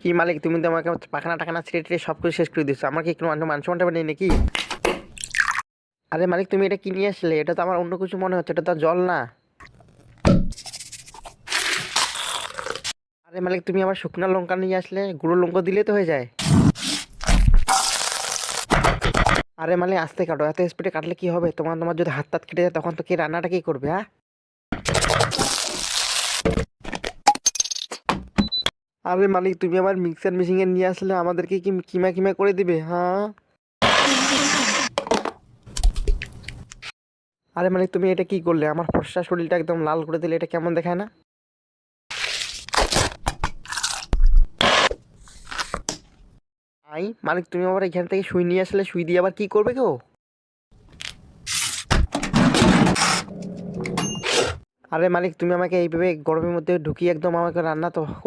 কি মালিক, তুমি তো আমাকে পাখানা টাখানা ছিঁড়ে টিড়ে সব কিছু শেষ করে দিচ্ছ। আমার কি একটু মাংস নেই নাকি? আরে মালিক, তুমি এটা কি নিয়ে আসলে? এটা তো আমার অন্য কিছু মনে হচ্ছে, এটা তো আর জল না। আরে মালিক, তুমি আবার শুকনা লঙ্কা নিয়ে আসলে, গুঁড়ো লঙ্কা দিলে তো হয়ে যায়। আরে মালিক, আস্তে কাটো, এত স্পিডে কাটলে কি হবে? তোমার তোমার যদি হাত টাত কেটে যায় তখন তো কি রান্নাটা কি করবে, হ্যাঁ? আরে মালিক, তুমি আবার মিক্সার মেশিন এ নিয়ে আসলে আমাদেরকে কি কিমা কিমা করে দিবে, হ্যাঁ? আরে মালিক, তুমি এটা কি করলে? আমার ফর্সা শরীরটা একদম লাল করে দিলে, এটা কেমন দেখায় না? আই মালিক, তুমি আবার এখান থেকে সুই নিয়ে আসলে, সুই দিয়ে আবার কি করবে গো? আরে মালিক, তুমি আমাকে এইভাবে গরমের মধ্যে ঢুকিয়ে একদম আমাকে রান্না তো